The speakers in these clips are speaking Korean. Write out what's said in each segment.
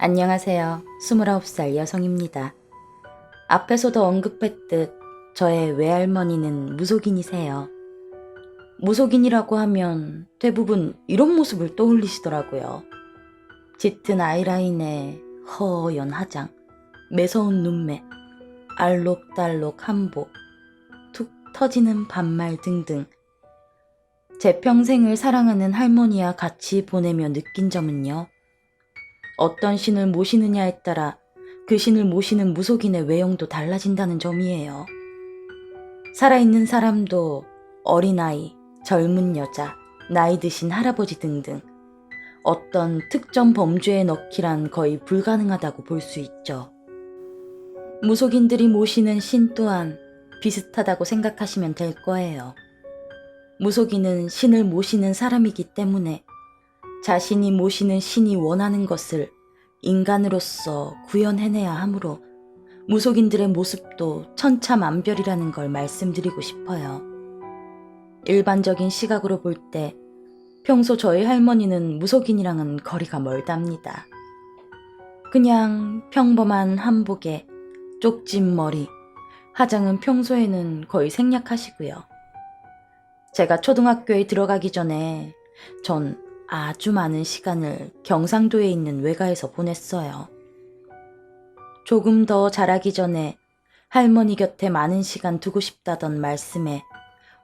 안녕하세요. 29살 여성입니다. 앞에서도 언급했듯 저의 외할머니는 무속인이세요. 무속인이라고 하면 대부분 이런 모습을 떠올리시더라고요. 짙은 아이라인에 허연 화장, 매서운 눈매, 알록달록 한복, 툭 터지는 반말 등등. 제 평생을 사랑하는 할머니와 같이 보내며 느낀 점은요. 어떤 신을 모시느냐에 따라 그 신을 모시는 무속인의 외형도 달라진다는 점이에요. 살아있는 사람도 어린아이, 젊은 여자, 나이 드신 할아버지 등등 어떤 특정 범주에 넣기란 거의 불가능하다고 볼 수 있죠. 무속인들이 모시는 신 또한 비슷하다고 생각하시면 될 거예요. 무속인은 신을 모시는 사람이기 때문에 자신이 모시는 신이 원하는 것을 인간으로서 구현해내야 하므로 무속인들의 모습도 천차만별이라는 걸 말씀드리고 싶어요. 일반적인 시각으로 볼 때 평소 저희 할머니는 무속인이랑은 거리가 멀답니다. 그냥 평범한 한복에 쪽진 머리, 화장은 평소에는 거의 생략하시고요. 제가 초등학교에 들어가기 전에 전 아주 많은 시간을 경상도에 있는 외가에서 보냈어요. 조금 더 자라기 전에 할머니 곁에 많은 시간 두고 싶다던 말씀에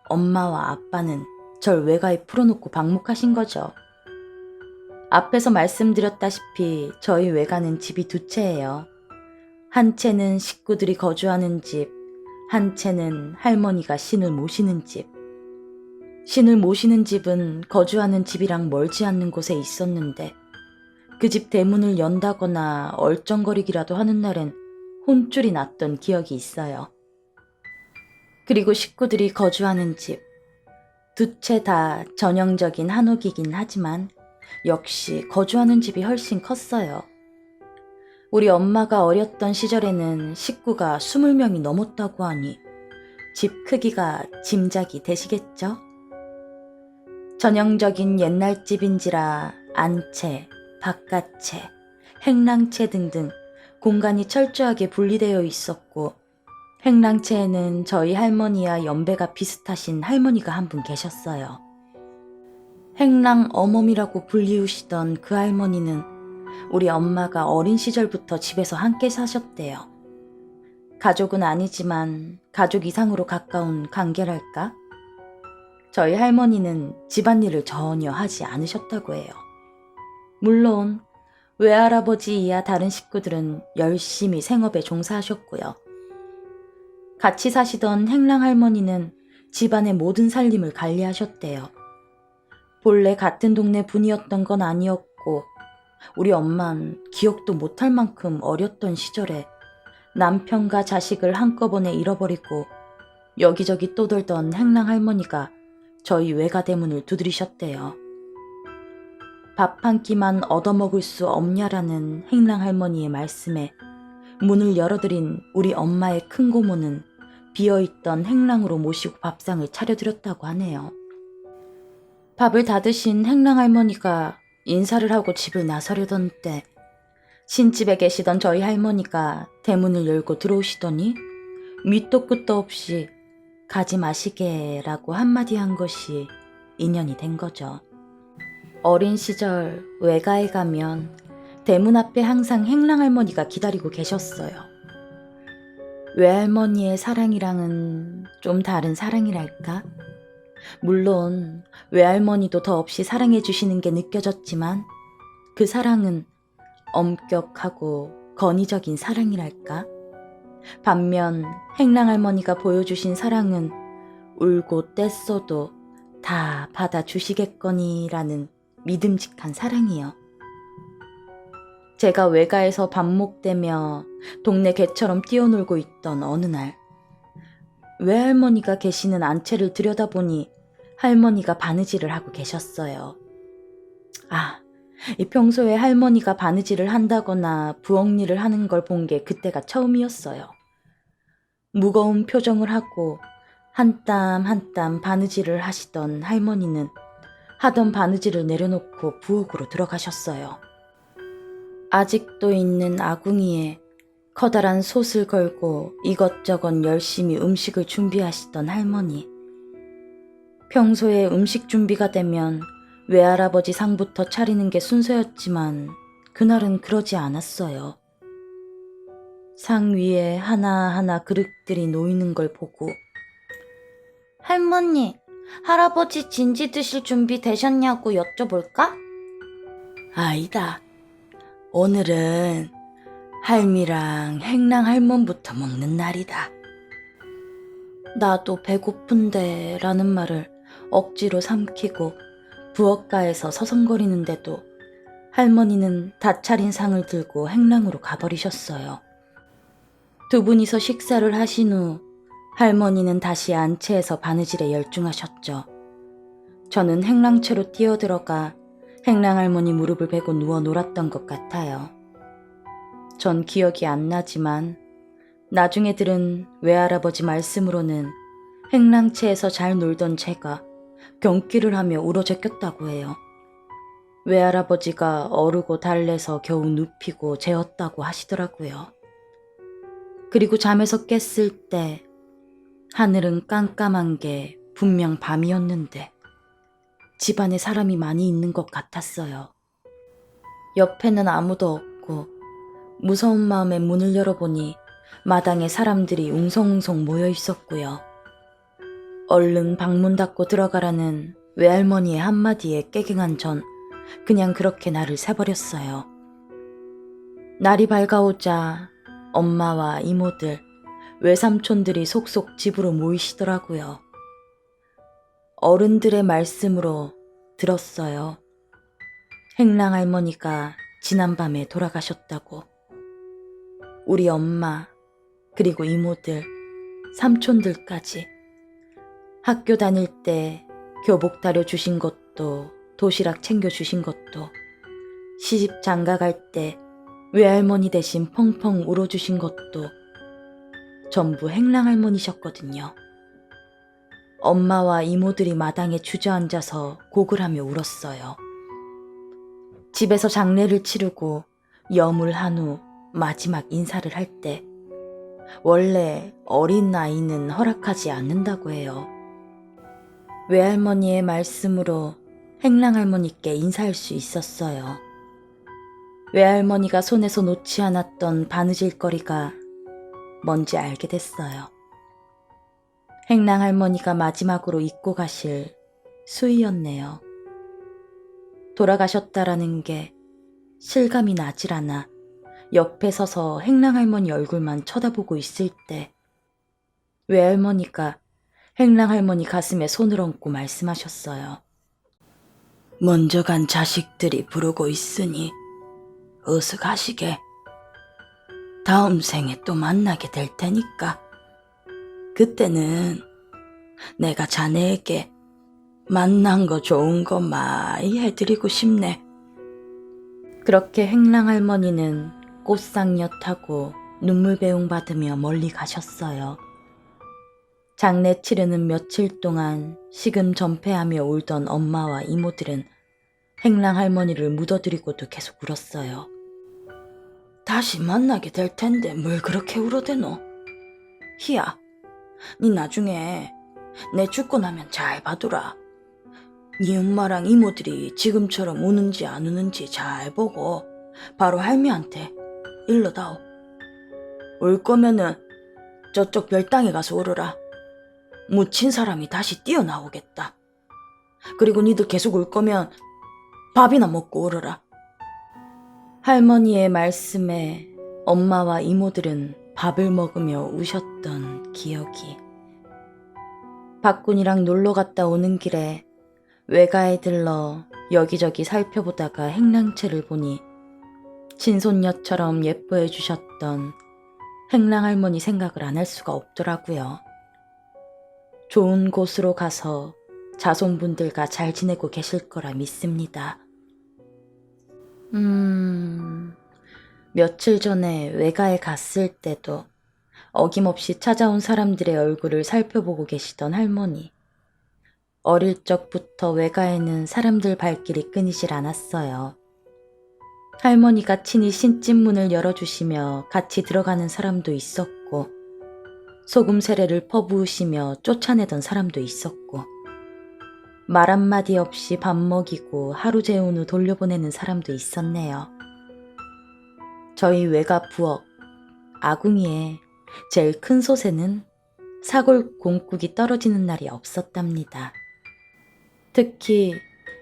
엄마와 아빠는 절 외가에 풀어놓고 방목하신 거죠. 앞에서 말씀드렸다시피 저희 외가는 집이 두 채예요. 한 채는 식구들이 거주하는 집, 한 채는 할머니가 신을 모시는 집. 신을 모시는 집은 거주하는 집이랑 멀지 않는 곳에 있었는데 그 집 대문을 연다거나 얼쩡거리기라도 하는 날엔 혼쭐이 났던 기억이 있어요. 그리고 식구들이 거주하는 집, 두 채 다 전형적인 한옥이긴 하지만 역시 거주하는 집이 훨씬 컸어요. 우리 엄마가 어렸던 시절에는 식구가 20명이 넘었다고 하니 집 크기가 짐작이 되시겠죠? 전형적인 옛날 집인지라 안채, 바깥채, 행랑채 등등 공간이 철저하게 분리되어 있었고 행랑채에는 저희 할머니와 연배가 비슷하신 할머니가 한 분 계셨어요. 행랑 어멈이라고 불리우시던 그 할머니는 우리 엄마가 어린 시절부터 집에서 함께 사셨대요. 가족은 아니지만 가족 이상으로 가까운 관계랄까? 저희 할머니는 집안일을 전혀 하지 않으셨다고 해요. 물론 외할아버지 이하 다른 식구들은 열심히 생업에 종사하셨고요. 같이 사시던 행랑 할머니는 집안의 모든 살림을 관리하셨대요. 본래 같은 동네 분이었던 건 아니었고 우리 엄만 기억도 못할 만큼 어렸던 시절에 남편과 자식을 한꺼번에 잃어버리고 여기저기 떠돌던 행랑 할머니가 저희 외가 대문을 두드리셨대요. 밥 한 끼만 얻어먹을 수 없냐라는 행랑 할머니의 말씀에 문을 열어드린 우리 엄마의 큰 고모는 비어있던 행랑으로 모시고 밥상을 차려드렸다고 하네요. 밥을 다 드신 행랑 할머니가 인사를 하고 집을 나서려던 때 신집에 계시던 저희 할머니가 대문을 열고 들어오시더니 밑도 끝도 없이 가지 마시게라고 한마디 한 것이 인연이 된 거죠. 어린 시절 외가에 가면 대문 앞에 항상 행랑 할머니가 기다리고 계셨어요. 외할머니의 사랑이랑은 좀 다른 사랑이랄까? 물론 외할머니도 더없이 사랑해 주시는 게 느껴졌지만 그 사랑은 엄격하고 건의적인 사랑이랄까? 반면 행랑 할머니가 보여주신 사랑은 울고 뗐어도 다 받아주시겠거니라는 믿음직한 사랑이요. 제가 외가에서 반목되며 동네 개처럼 뛰어놀고 있던 어느 날 외할머니가 계시는 안채를 들여다보니 할머니가 바느질을 하고 계셨어요. 이 평소에 할머니가 바느질을 한다거나 부엌일을 하는 걸 본 게 그때가 처음이었어요. 무거운 표정을 하고 한 땀 한 땀 바느질을 하시던 할머니는 하던 바느질을 내려놓고 부엌으로 들어가셨어요. 아직도 있는 아궁이에 커다란 솥을 걸고 이것저것 열심히 음식을 준비하시던 할머니. 평소에 음식 준비가 되면 외할아버지 상부터 차리는 게 순서였지만 그날은 그러지 않았어요. 상 위에 하나하나 그릇들이 놓이는 걸 보고 할머니, 할아버지 진지 드실 준비 되셨냐고 여쭤볼까? 아니다. 오늘은 할미랑 행랑 할멈부터 먹는 날이다. 나도 배고픈데 라는 말을 억지로 삼키고 부엌가에서 서성거리는데도 할머니는 다 차린 상을 들고 행랑으로 가버리셨어요. 두 분이서 식사를 하신 후 할머니는 다시 안채에서 바느질에 열중하셨죠. 저는 행랑채로 뛰어들어가 행랑할머니 무릎을 베고 누워 놀았던 것 같아요. 전 기억이 안 나지만 나중에 들은 외할아버지 말씀으로는 행랑채에서 잘 놀던 제가 경기를 하며 울어 제꼈다고 해요. 외할아버지가 어르고 달래서 겨우 눕히고 재웠다고 하시더라고요. 그리고 잠에서 깼을 때 하늘은 깜깜한 게 분명 밤이었는데 집안에 사람이 많이 있는 것 같았어요. 옆에는 아무도 없고 무서운 마음에 문을 열어보니 마당에 사람들이 웅성웅성 모여 있었고요. 얼른 방문 닫고 들어가라는 외할머니의 한마디에 깨갱한 전 그냥 그렇게 날을 새버렸어요. 날이 밝아오자 엄마와 이모들, 외삼촌들이 속속 집으로 모이시더라고요. 어른들의 말씀으로 들었어요. 행랑 할머니가 지난밤에 돌아가셨다고. 우리 엄마, 그리고 이모들, 삼촌들까지 학교 다닐 때 교복 다려 주신 것도 도시락 챙겨 주신 것도 시집 장가 갈 때 외할머니 대신 펑펑 울어주신 것도 전부 행랑 할머니셨거든요. 엄마와 이모들이 마당에 주저앉아서 곡을 하며 울었어요. 집에서 장례를 치르고 염을 후 마지막 인사를 할 때 원래 어린 아이는 허락하지 않는다고 해요. 외할머니의 말씀으로 행랑할머니께 인사할 수 있었어요. 외할머니가 손에서 놓지 않았던 바느질거리가 뭔지 알게 됐어요. 행랑할머니가 마지막으로 입고 가실 수의였네요. 돌아가셨다라는 게 실감이 나질 않아 옆에 서서 행랑할머니 얼굴만 쳐다보고 있을 때 외할머니가 행랑할머니 가슴에 손을 얹고 말씀하셨어요. 먼저 간 자식들이 부르고 있으니 어서 가시게. 다음 생에 또 만나게 될 테니까 그때는 내가 자네에게 만난 거 좋은 거 많이 해드리고 싶네. 그렇게 행랑할머니는 꽃상여 타고 눈물 배웅 받으며 멀리 가셨어요. 장례 치르는 며칠 동안 시금전폐하며 울던 엄마와 이모들은 행랑할머니를 묻어드리고도 계속 울었어요. 다시 만나게 될 텐데 뭘 그렇게 울어대노? 희야, 니 나중에 내 죽고 나면 잘 봐두라. 니 엄마랑 이모들이 지금처럼 우는지 안 우는지 잘 보고 바로 할미한테 일러다오. 울 거면은 저쪽 별당에 가서 울어라. 묻힌 사람이 다시 뛰어나오겠다. 그리고 니들 계속 울 거면 밥이나 먹고 울어라. 할머니의 말씀에 엄마와 이모들은 밥을 먹으며 우셨던 기억이. 박군이랑 놀러 갔다 오는 길에 외가에 들러 여기저기 살펴보다가 행랑채를 보니 친손녀처럼 예뻐해 주셨던 행랑할머니 생각을 안 할 수가 없더라고요. 좋은 곳으로 가서 자손분들과 잘 지내고 계실 거라 믿습니다. 며칠 전에 외가에 갔을 때도 어김없이 찾아온 사람들의 얼굴을 살펴보고 계시던 할머니. 어릴 적부터 외가에는 사람들 발길이 끊이질 않았어요. 할머니가 친히 신집문을 열어주시며 같이 들어가는 사람도 있었고, 소금 세례를 퍼부으시며 쫓아내던 사람도 있었고, 말 한마디 없이 밥 먹이고 하루 재운 후 돌려보내는 사람도 있었네요. 저희 외가 부엌 아궁이에 제일 큰 솥에는 사골 공국이 떨어지는 날이 없었답니다. 특히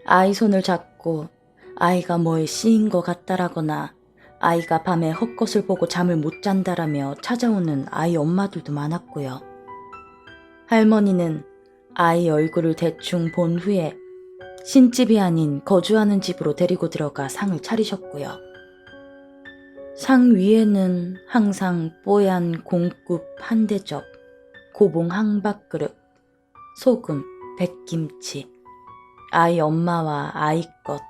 아이 손을 잡고 아이가 뭐에 씌인 것 같다라거나 아이가 밤에 헛것을 보고 잠을 못 잔다라며 찾아오는 아이 엄마들도 많았고요. 할머니는 아이 얼굴을 대충 본 후에 신집이 아닌 거주하는 집으로 데리고 들어가 상을 차리셨고요. 상 위에는 항상 뽀얀 공국 한 대접, 고봉 한 밥그릇, 소금, 백김치, 아이 엄마와 아이 것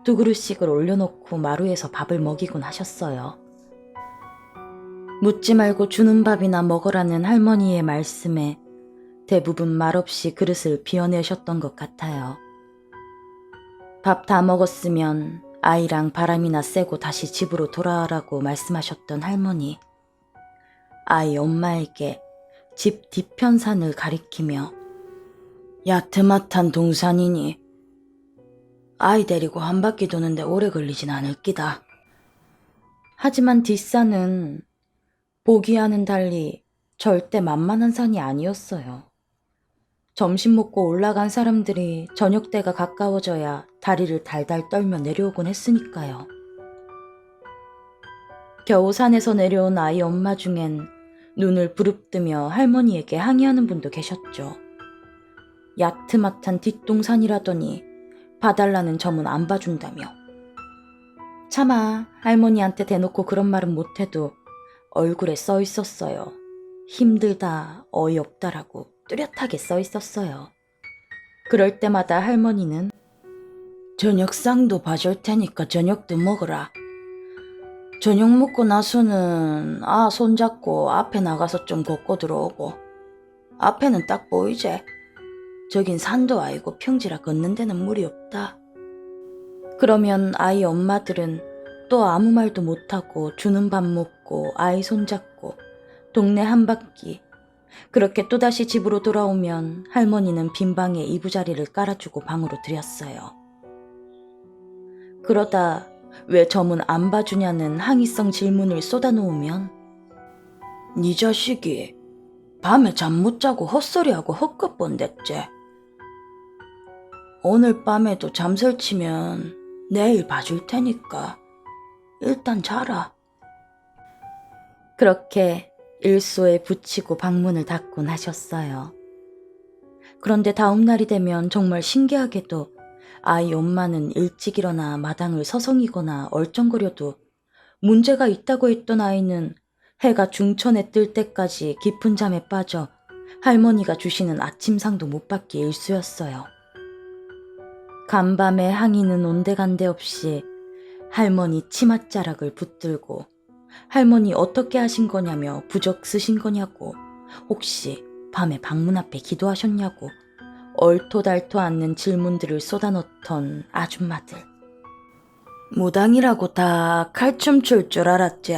두 그릇씩을 올려놓고 마루에서 밥을 먹이곤 하셨어요. 묻지 말고 주는 밥이나 먹으라는 할머니의 말씀에 대부분 말없이 그릇을 비워내셨던 것 같아요. 밥 다 먹었으면 아이랑 바람이나 쐬고 다시 집으로 돌아오라고 말씀하셨던 할머니. 아이 엄마에게 집 뒤편산을 가리키며 야트막한 동산이니 아이 데리고 한 바퀴 도는데 오래 걸리진 않을 끼다. 하지만 뒷산은 보기와는 달리 절대 만만한 산이 아니었어요. 점심 먹고 올라간 사람들이 저녁 때가 가까워져야 다리를 달달 떨며 내려오곤 했으니까요. 겨우 산에서 내려온 아이 엄마 중엔 눈을 부릅뜨며 할머니에게 항의하는 분도 계셨죠. 야트막한 뒷동산이라더니 봐달라는 점은 안 봐준다며. 차마 할머니한테 대놓고 그런 말은 못해도 얼굴에 써 있었어요. 힘들다, 어이없다라고 뚜렷하게 써 있었어요. 그럴 때마다 할머니는 저녁상도 봐줄 테니까 저녁도 먹어라. 저녁 먹고 나서는 손잡고 앞에 나가서 좀 걷고 들어오고. 앞에는 딱 보이제? 저긴 산도 아니고 평지라 걷는 데는 무리 없다. 그러면 아이 엄마들은 또 아무 말도 못하고 주는 밥 먹고 아이 손잡고 동네 한 바퀴. 그렇게 또다시 집으로 돌아오면 할머니는 빈 방에 이부자리를 깔아주고 방으로 들였어요. 그러다 왜 점은 안 봐주냐는 항의성 질문을 쏟아놓으면 네 자식이 밤에 잠 못 자고 헛소리하고 헛것 본댔지. 오늘 밤에도 잠설치면 내일 봐줄 테니까 일단 자라. 그렇게 일소에 붙이고 방문을 닫곤 하셨어요. 그런데 다음 날이 되면 정말 신기하게도 아이 엄마는 일찍 일어나 마당을 서성이거나 얼쩡거려도 문제가 있다고 했던 아이는 해가 중천에 뜰 때까지 깊은 잠에 빠져 할머니가 주시는 아침상도 못 받기 일쑤였어요. 간밤에 항이는 온데간데 없이 할머니 치맛자락을 붙들고 할머니 어떻게 하신 거냐며 부적 쓰신 거냐고, 혹시 밤에 방문 앞에 기도하셨냐고 얼토달토 않는 질문들을 쏟아놓던 아줌마들. 무당이라고 다 칼춤 출 줄 알았지.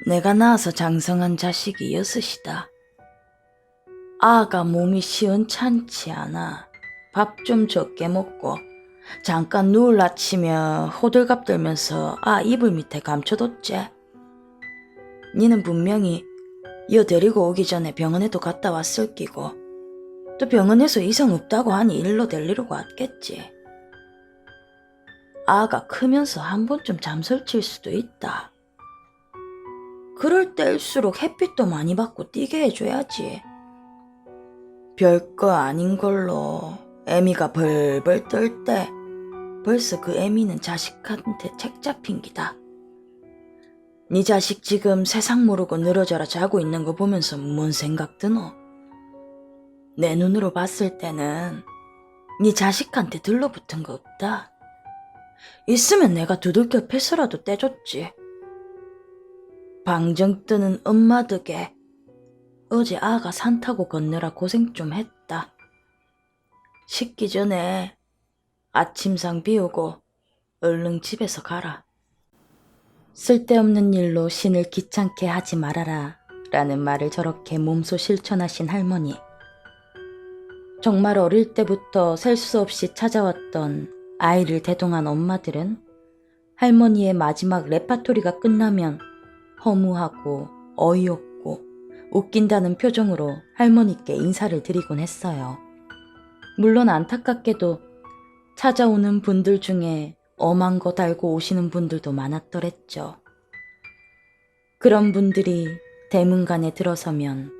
내가 낳아서 장성한 자식이 여섯이다. 아가 몸이 시원찮지 않아. 밥 좀 적게 먹고 잠깐 누울 아치며 호들갑 떨면서 이불 밑에 감춰뒀지. 니는 분명히 여 데리고 오기 전에 병원에도 갔다 왔을 끼고 또 병원에서 이상 없다고 하니 일로 데리러 왔겠지. 아가 크면서 한 번쯤 잠설칠 수도 있다. 그럴 때일수록 햇빛도 많이 받고 뛰게 해줘야지. 별거 아닌 걸로 애미가 벌벌 떨 때 벌써 그 애미는 자식한테 책 잡힌 기다. 네 자식 지금 세상 모르고 늘어져라 자고 있는 거 보면서 뭔 생각 드노? 내 눈으로 봤을 때는 네 자식한테 들러붙은 거 없다. 있으면 내가 두들겨 패서라도 떼줬지. 방정 뜨는 엄마 덕에 어제 아가 산 타고 걷느라 고생 좀 했다. 식기 전에 아침상 비우고 얼른 집에서 가라. 쓸데없는 일로 신을 귀찮게 하지 말아라 라는 말을 저렇게 몸소 실천하신 할머니. 정말 어릴 때부터 셀 수 없이 찾아왔던 아이를 대동한 엄마들은 할머니의 마지막 레파토리가 끝나면 허무하고 어이없고 웃긴다는 표정으로 할머니께 인사를 드리곤 했어요. 물론 안타깝게도 찾아오는 분들 중에 엄한 거 달고 오시는 분들도 많았더랬죠. 그런 분들이 대문간에 들어서면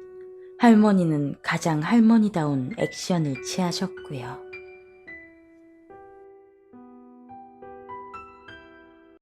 할머니는 가장 할머니다운 액션을 취하셨고요.